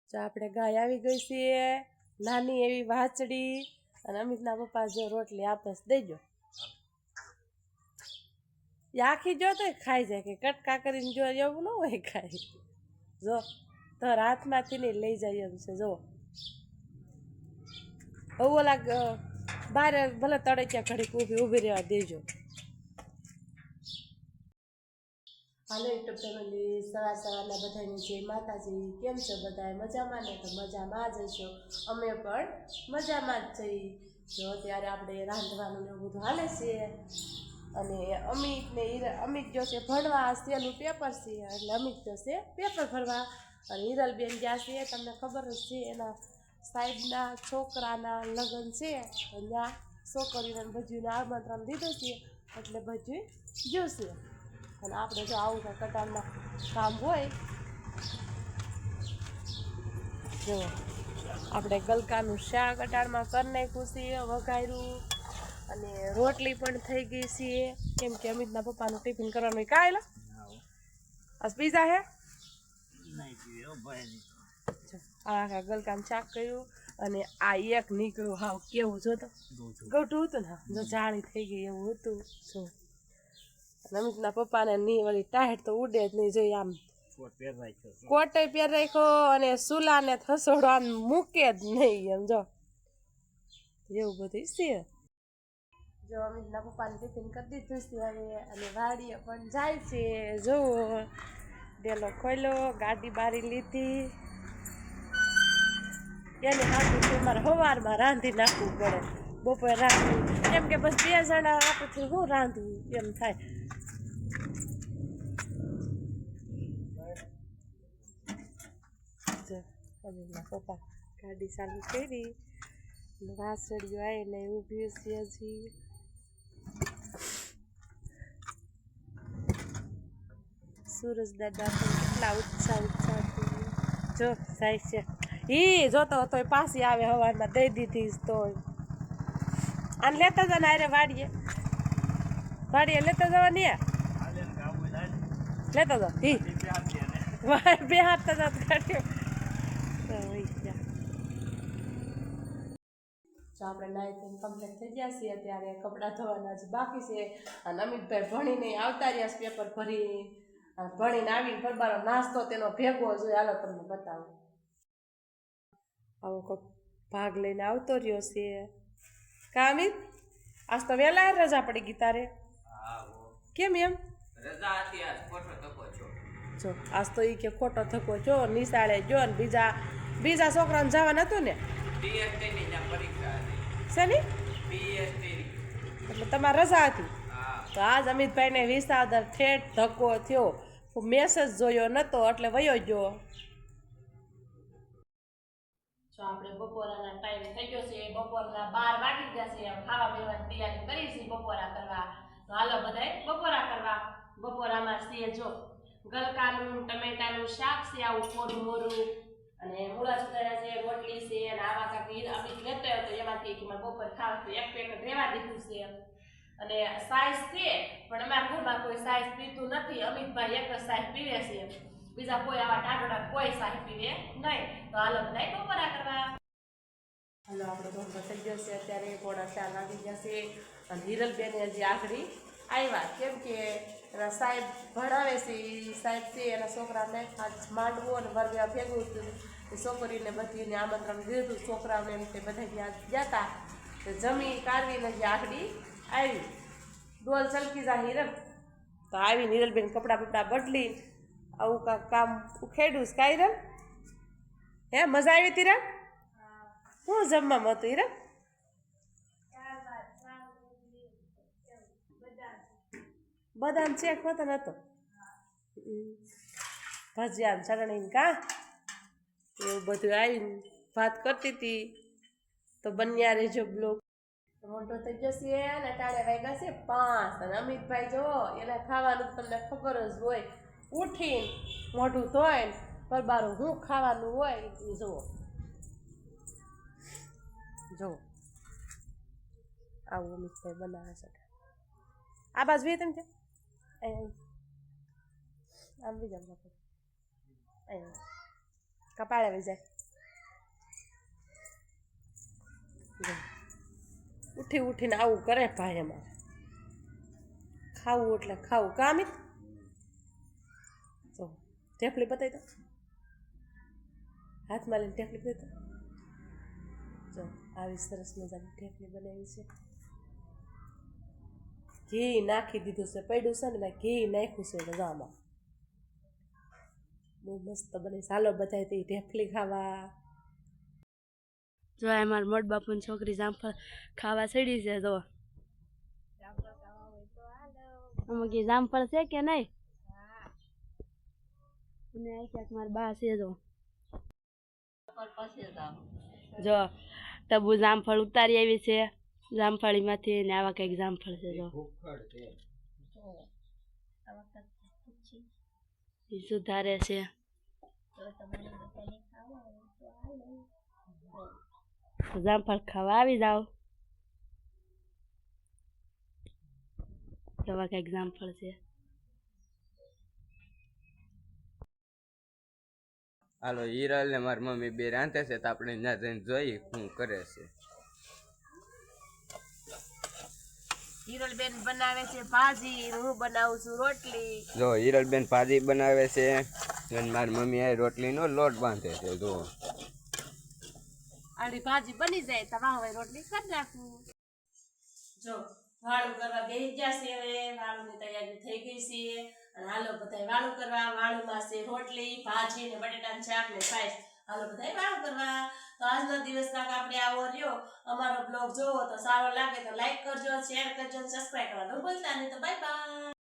જો આપણે ગાય આવી ગઈ છે, નાની એવી વાછડી, અને અમિતના પપ્પા જો રોટલી આપસ દેજો. એ આખી જો તો ખાઈ જાય, કે કટકા કરીને જો એવું ન હોય ખાઈ. જો તો હાથમાંથી નહીં લઈ જાય એમ છે. જો ઓલા બહાર ભલે તડક્યા ઘડીક ઊભી રહેવા દેજો. હાલો યુટ્યુબ ફેમિલી, સવારના બધાને જય માતાજી. કેમ છો બધા? મજામાં ને? તો મજામાં જ હશો. અમે પણ મજામાં જ છીએ. જો અત્યારે આપણે રાંધવાનું ને એવું બધું હાલે છે, અને અમિત જોશે ભણવા, સેલું પેપર છે એટલે અમિત જોશે પેપર ભરવા. અને હિરલબેન ગયા છે, તમને ખબર જ છે, એના સાહેબના છોકરાના લગ્ન છે, ત્યાં છોકરીઓને ભજ્યુંને આમંત્રણ દીધું છે, એટલે ભજ્યું જોશે. અને આપણે જો આવું કંઈ કટારમાં કામ હોય, જો આપણે ગલકાનું શાક અટાણમાં કરી નાખ્યું છે, વઘાર્યું, અને રોટલી પણ થઈ ગઈ છે, કેમ કે અમિતના પપ્પાનું ટિફિન કરવાનું કાંઈ આજ પીઝા હે આખા ગલકાનું શાક કર્યું. અને આ એક નીકળ્યું હાવ કેવું જોતો ગૌઠું હતું ને, જો જાળી થઈ ગઈ એવું હતું. જો અમિતના પપ્પાને ની વળી ટાઈટ તો ઉડે જ નહીં. જોઈએ આમ કોટે પહેર રાખ્યો, અને સુલાને થસોડો આમ મૂકે જ નહીં એમ. જો એવું બધું છે. જો અમિતના પપ્પાને ટિફિન કરી દીધું છે હવે, અને વાડીએ પણ જાય છે. જુઓ ડેલો ખોલ્યો, ગાડી બારી લીધી. એને હાથું છે મારે સવારમાં રાંધી નાખવું પડે, બપોરે રાંધવું, કેમ કે બસ 2 જણા આપણથી શું રાંધવું એમ થાય. અમિતના પપ્પા ગાડી ચાલુ કરી, વાસળીઓ આવીને ઊભી છે હજી. સુરજ દાદા પણ કેટલા ઉત્સાહથી જો જાય છે. જોતો હતો પાછી આવે, હવારમાં દઈ દીધી તો આને લેતા જવાને અરે વાડીએ લેતા જવા ને લેતા જાવ. બે હાથ તો કાઢ્યો. જો આપણે નાઈટ કમ્પ્લીટ થઈ ગયા છીએ, અત્યારે કપડાં ધોવાના જ બાકી છે. અને અમિતભાઈ ભણીને આવતા રહ્યા છે, પેપર ભણીને આવીને પરબારો નાસ્તો તેનો ભેગો જોઈએ. હાલો તમને બતાવું. આવો કોઈક ભાગ લઈને આવતો રહ્યો છે. કા અમિત, આજ તો વહેલા રજા પડી ગઈ તારે? કેમ એમ? જો આજ તો એ કે ખોટો થકો છો, નિશાળે જો ને બીજા છોકરાને જવાનું હતું ને, શેની એટલે તમારે રજા હતી. તો આજ અમિતભાઈને વિસાદર ઠેઠ ધક્કો થયો, મેસેજ જોયો નતો એટલે વયો ગયો. જો આપણે બપોરાના ટાઈમ થઈ ગયો છે, બપોરના 12 વાગી ગયા છે. ખાવા પીવાની તૈયારી કરી છે બપોરા કરવા. તો હાલો બધાય બપોરા કરવા. બપોરામાં છે જો ગલકાનું ટમેટાનું શાક છે, આવું કોરું મોરું, અને મૂળા સુધાર્યા છે, રોટલી છે, અને આવા કાંઈક અમિત લેતો હતો એમાંથી કે મારે બપોર ખાવા તો એક પેકેટ રહેવા દીધું છે. અને સાઈઝ છે, પણ અમારા ઘરમાં કોઈ સાઈઝ પીતું નથી. અમિતભાઈ એક જ સાઈઝ પીવે છે, બીજા કોઈ આવા ટાઢોડા કોઈ સાઈઝ પીવે નહીં. તો હાલો બધાય બપોરા કરવા. હાલો આપણે બપોર થઈ ગયો છે, અત્યારે 4:30 વાગી ગયા છે. અને હિરલબેન હજી આગળ આવ્યા, કેમ કે એના સાહેબ ભણાવે છે, સાહેબ છે એના છોકરાને આજ માંડવો અને વરવ્યા ભેગું હતું. એ છોકરીને બધીને આમંત્રણ દીધું, છોકરાઓને એમ તે બધા ગયા હતા. તો જમી કાઢવીને હજી આગળ આવી. ડોલ ચલકી જા હિરલ. તો આવીને હિરલબેન કપડાં બપડા બદલી આવું કાંક કામ ઉખેડ્યું. કાંઈ હિરલ? હે મજા આવી હતી રે? શું જમવામાં હતું હિરલ? બદામ શેક હોતો નતો, ભજીયા ચટણી કા એવું બધું આવીને વાત કરતી હતી. તો બન્યા રહેજો બ્લોગ. મોટો થઈ જશે ને ટાણે વાગ્યા છે 5. અને અમિતભાઈ જો એને ખાવાનું તમને ખબર જ હોય, ઉઠીને મોઢું ધોઈને પરબારું હું ખાવાનું હોય એ જો આવું અમિતભાઈ બનાવે છે. આ બાજુ જોઈએ તમે આમ બી જામ કપાળ આવી જાય. ઉઠી ઉઠીને આવું કરે ભાઈ એમાં. ખાવું એટલે ખાવું કામિત. જો ઢેફલી બતાવી તો, હાથમાં લઈને ઢેફલી બતાવી તો. જો આવી સરસ મજાની ઢેફલી બનાવી છે. ઘી નાખી દીધું છે, પડ્યું છે ને મેં ઘી નાખ્યું છે રજામાં. બહુ મસ્ત બને. ચાલો બધા તે ઢેફલી ખાવા. જો અમારા મોટ બાપુની છોકરી જામફળ ખાવા ચડી છે. જો અમુક જામફળ છે કે નહીં? અને ક્યાંક મારા બા છે. જો તબુ જામફળ ઉતારી આવી છે જામફળીમાંથી, ને આવા કંઈક જામફળ છે. જો સુધારે છે. જામફળ ખાવા આવી જાઓ. આવા કંઈક જામફળ છે. હાલો હિરલ ને મારી મમ્મી બે રાંધે છે, તો આપણે ત્યાં જઈને જોઈએ શું કરે છે. હિરલબેન બનાવે છે ભાજી, હું બનાવું છું રોટલી. જો હિરલબેન ભાજી બનાવે છે અને મારી મમ્મી આ રોટલીનો લોટ બાંધે છે. જો આની ભાજી બની જાય તો હવે રોટલી કરી નાખું. જો વાળું કરવા બેસી ગયા છે. હવે વાળુંની તૈયારી થઈ ગઈ છે. અને હાલો બધા વાળું કરવા. વાળુંમાં છે રોટલી, ભાજી ને બટેટાનું શાક ને છાશ. હાલો બધા વાળું કરવા. તો આજનો દિવસ કાંક આપણે આવો રહ્યો. અમારો બ્લોગ જોવો તો સારો લાગે તો લાઈક કરજો, શેર કરજો, સબસ્ક્રાઈબ કરવાનું ભૂલતા નહીં. તો બાય બાય.